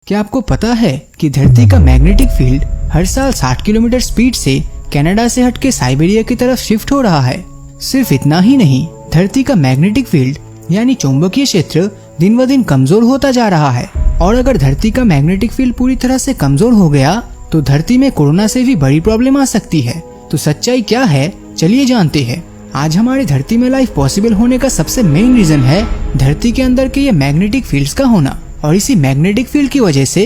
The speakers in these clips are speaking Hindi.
क्या आपको पता है कि धरती का मैग्नेटिक फील्ड हर साल 60 किलोमीटर स्पीड से कनाडा से हटके साइबेरिया की तरफ शिफ्ट हो रहा है। सिर्फ इतना ही नहीं, धरती का मैग्नेटिक फील्ड यानी चुंबकीय क्षेत्र दिन ब दिन कमजोर होता जा रहा है। और अगर धरती का मैग्नेटिक फील्ड पूरी तरह से कमजोर हो गया तो धरती में कोरोना से भी बड़ी प्रॉब्लम आ सकती है। तो सच्चाई क्या है, चलिए जानते हैं। आज हमारी धरती में लाइफ पॉसिबल होने का सबसे मेन रीजन है धरती के अंदर के ये मैग्नेटिक फील्ड्स का होना। और इसी मैग्नेटिक फील्ड की वजह से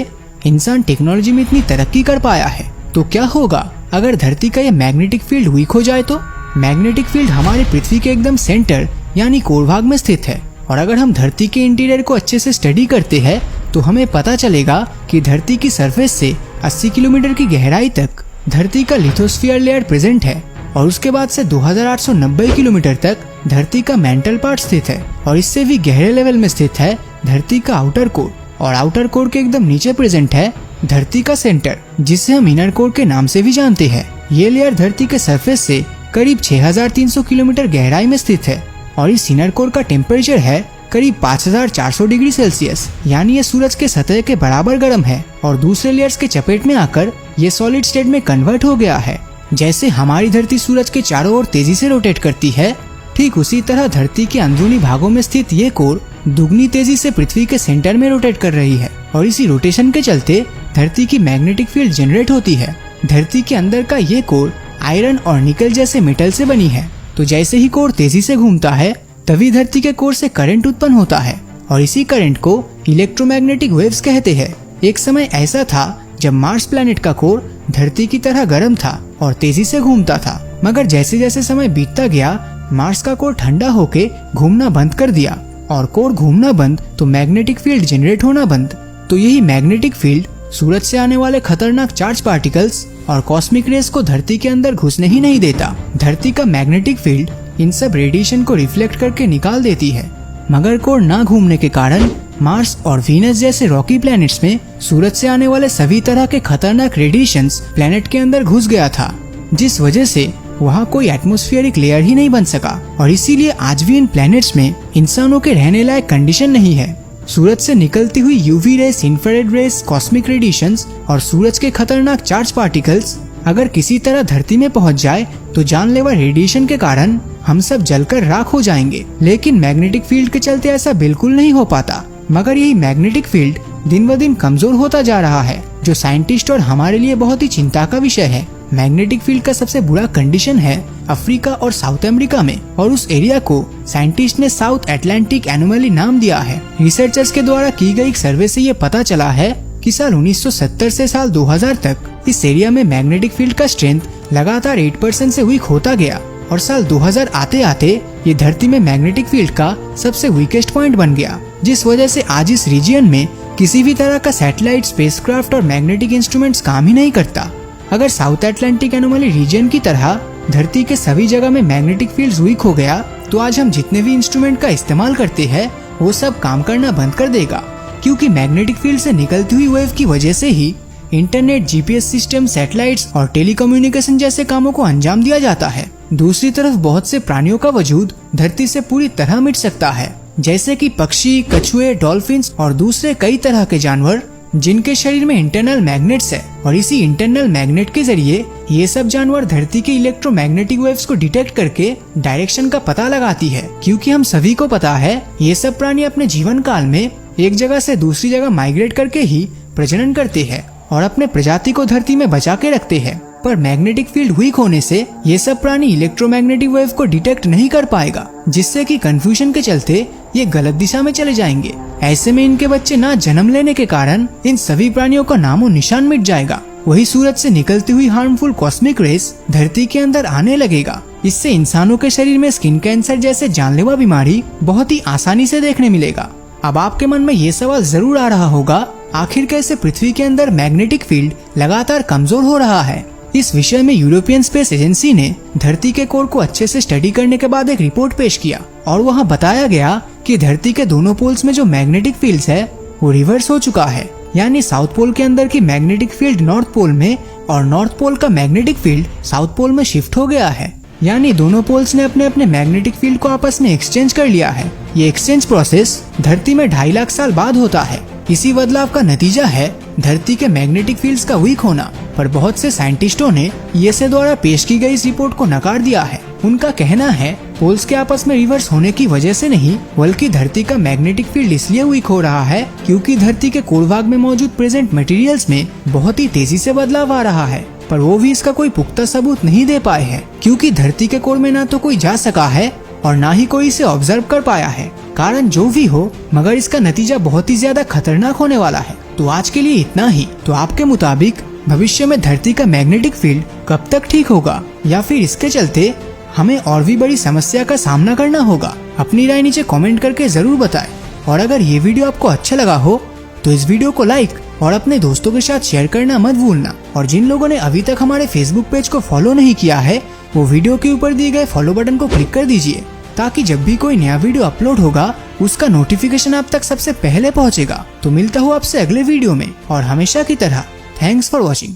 इंसान टेक्नोलॉजी में इतनी तरक्की कर पाया है। तो क्या होगा अगर धरती का ये मैग्नेटिक फील्ड वीक हो जाए तो? मैग्नेटिक फील्ड हमारे पृथ्वी के एकदम सेंटर यानी कोर भाग में स्थित है। और अगर हम धरती के इंटीरियर को अच्छे से स्टडी करते हैं तो हमें पता चलेगा कि धरती की सरफेस से 80 किलोमीटर की गहराई तक धरती का लिथोस्फीयर लेयर प्रेजेंट है। और उसके बाद से 2890 किलोमीटर तक धरती का मेंटल पार्ट स्थित है। और इससे भी गहरे लेवल में स्थित है धरती का आउटर कोर। और आउटर कोर के एकदम नीचे प्रेजेंट है धरती का सेंटर, जिसे हम इनर कोर के नाम से भी जानते हैं। ये लेयर धरती के सरफेस से करीब 6300 किलोमीटर गहराई में स्थित है। और इस इनर कोर का टेम्परेचर है करीब 5400 डिग्री सेल्सियस, यानी ये सूरज के सतह के बराबर गर्म है। और दूसरे लेयर्स के चपेट में आकर ये सॉलिड स्टेट में कन्वर्ट हो गया है। जैसे हमारी धरती सूरज के चारों ओर तेजी से रोटेट करती है, ठीक उसी तरह धरती के अंदरूनी भागों में स्थित ये कोर दुगनी तेजी से पृथ्वी के सेंटर में रोटेट कर रही है। और इसी रोटेशन के चलते धरती की मैग्नेटिक फील्ड जनरेट होती है। धरती के अंदर का ये कोर आयरन और निकल जैसे मेटल से बनी है। तो जैसे ही कोर तेजी से घूमता है तभी धरती के कोर से करंट उत्पन्न होता है। और इसी करंट को इलेक्ट्रोमैग्नेटिक वेव्स कहते हैं। एक समय ऐसा था जब मार्स प्लैनेट का कोर धरती की तरह गर्म था और तेजी से घूमता था। मगर जैसे जैसे समय बीतता गया मार्स का कोर ठंडा होके घूमना बंद कर दिया। और कोर घूमना बंद तो मैग्नेटिक फील्ड जनरेट होना बंद। तो यही मैग्नेटिक फील्ड सूरज से आने वाले खतरनाक चार्ज पार्टिकल्स और कॉस्मिक रेस को धरती के अंदर घुसने ही नहीं देता। धरती का मैग्नेटिक फील्ड इन सब रेडिएशन को रिफ्लेक्ट करके निकाल देती है। मगर कोर ना घूमने के कारण मार्स और वीनस जैसे रॉकी प्लैनेट्स में सूरज से आने वाले सभी तरह के खतरनाक रेडिएशंस प्लैनेट के अंदर घुस गया था, जिस वजह से वहाँ कोई एटमॉस्फेरिक लेयर ही नहीं बन सका। और इसीलिए आज भी इन प्लैनेट्स में इंसानों के रहने लायक कंडीशन नहीं है। सूरज से निकलती हुई UV rays, infrared rays, cosmic radiations और सूरज के खतरनाक चार्ज पार्टिकल्स अगर किसी तरह धरती में पहुंच जाए तो जानलेवा रेडिएशन के कारण हम सब जलकर राख हो जाएंगे। लेकिन मैग्नेटिक फील्ड के चलते ऐसा बिल्कुल नहीं हो पाता। मगर यही मैग्नेटिक फील्ड दिन ब दिन कमजोर होता जा रहा है, जो साइंटिस्ट और हमारे लिए बहुत ही चिंता का विषय है। मैग्नेटिक फील्ड का सबसे बुरा कंडीशन है अफ्रीका और साउथ अमेरिका में। और उस एरिया को साइंटिस्ट ने साउथ अटलांटिक एनोमली नाम दिया है। रिसर्चर्स के द्वारा की गई एक सर्वे से ये पता चला है कि साल 1970 से साल 2000 तक इस एरिया में मैग्नेटिक फील्ड का स्ट्रेंथ लगातार 8% से वीक होता गया। और साल 2000 आते आते ये धरती में मैग्नेटिक फील्ड का सबसे वीकेस्ट पॉइंट बन गया, जिस वजह से आज इस रीजियन में किसी भी तरह का सैटेलाइट, स्पेसक्राफ्ट और मैग्नेटिक इंस्ट्रूमेंट्स काम ही नहीं करता। अगर साउथ अटलांटिक एनोमली रीजियन की तरह धरती के सभी जगह में मैग्नेटिक फील्ड वीक हो गया तो आज हम जितने भी इंस्ट्रूमेंट का इस्तेमाल करते हैं वो सब काम करना बंद कर देगा। क्योंकि मैग्नेटिक फील्ड से निकलती हुई वेव की वजह से ही इंटरनेट, जीपीएस सिस्टम, सैटेलाइट्स और टेलीकम्युनिकेशन जैसे कामों को अंजाम दिया जाता है। दूसरी तरफ बहुत से प्राणियों का वजूद धरती से पूरी तरह मिट सकता है, जैसे कि पक्षी, कछुए, डॉल्फिन्स और दूसरे कई तरह के जानवर जिनके शरीर में इंटरनल मैग्नेट्स है। और इसी इंटरनल मैग्नेट के जरिए ये सब जानवर धरती के इलेक्ट्रोमैग्नेटिक वेव्स को डिटेक्ट करके डायरेक्शन का पता लगाती है। क्योंकि हम सभी को पता है ये सब प्राणी अपने जीवन काल में एक जगह से दूसरी जगह माइग्रेट करके ही प्रजनन करते हैं और अपने प्रजाति को धरती में बचा के रखते हैं। पर मैग्नेटिक फील्ड वीक होने से ये सब प्राणी इलेक्ट्रोमैग्नेटिक वेव को डिटेक्ट नहीं कर पाएगा, जिससे कि कंफ्यूजन के चलते ये गलत दिशा में चले जाएंगे। ऐसे में इनके बच्चे ना जन्म लेने के कारण इन सभी प्राणियों का नामो निशान मिट जाएगा। वही सूरज से निकलती हुई हार्मफुल कॉस्मिक रेस धरती के अंदर आने लगेगा। इससे इंसानों के शरीर में स्किन कैंसर जैसे जानलेवा बीमारी बहुत ही आसानी से देखने मिलेगा। अब आपके मन में ये सवाल जरूर आ रहा होगा, आखिर कैसे पृथ्वी के अंदर मैग्नेटिक फील्ड लगातार कमजोर हो रहा है। इस विषय में यूरोपियन स्पेस एजेंसी ने धरती के कोर को अच्छे से स्टडी करने के बाद एक रिपोर्ट पेश किया। और वहाँ बताया गया कि धरती के दोनों पोल्स में जो मैग्नेटिक फील्ड्स है वो रिवर्स हो चुका है। यानी साउथ पोल के अंदर की मैग्नेटिक फील्ड नॉर्थ पोल में और नॉर्थ पोल का मैग्नेटिक फील्ड साउथ पोल में शिफ्ट हो गया है। यानी दोनों पोल्स ने अपने अपने मैग्नेटिक फील्ड को आपस में एक्सचेंज कर लिया है। ये एक्सचेंज प्रोसेस धरती में 2.5 लाख साल बाद होता है। इसी बदलाव का नतीजा है धरती के मैग्नेटिक फील्ड्स का वीक होना। पर बहुत से साइंटिस्टों ने ईएसए द्वारा पेश की गई इस रिपोर्ट को नकार दिया है। उनका कहना है पोल्स के आपस में रिवर्स होने की वजह से नहीं, बल्कि धरती का मैग्नेटिक फील्ड इसलिए वीक हो रहा है क्योंकि धरती के कोर भाग में मौजूद प्रेजेंट मटेरियल्स में बहुत ही तेजी से बदलाव आ रहा है। पर वो भी इसका कोई पुख्ता सबूत नहीं दे पाए हैं, क्योंकि धरती के कोर में ना तो कोई जा सका है और ना ही कोई इसे ऑब्जर्व कर पाया है। कारण जो भी हो, मगर इसका नतीजा बहुत ही ज्यादा खतरनाक होने वाला है। तो आज के लिए इतना ही। तो आपके मुताबिक भविष्य में धरती का मैग्नेटिक फील्ड कब तक ठीक होगा, या फिर इसके चलते हमें और भी बड़ी समस्या का सामना करना होगा? अपनी राय नीचे कमेंट करके जरूर बताएं। और अगर ये वीडियो आपको अच्छा लगा हो तो इस वीडियो को लाइक और अपने दोस्तों के साथ शेयर करना मत भूलना। और जिन लोगों ने अभी तक हमारे फेसबुक पेज को फॉलो नहीं किया है, वो वीडियो के ऊपर दिए गए फॉलो बटन को क्लिक कर दीजिए, ताकि जब भी कोई नया वीडियो अपलोड होगा उसका नोटिफिकेशन आप तक सबसे पहले पहुंचेगा। तो मिलता हूँ आपसे अगले वीडियो में, और हमेशा की तरह थैंक्स फॉर वॉचिंग।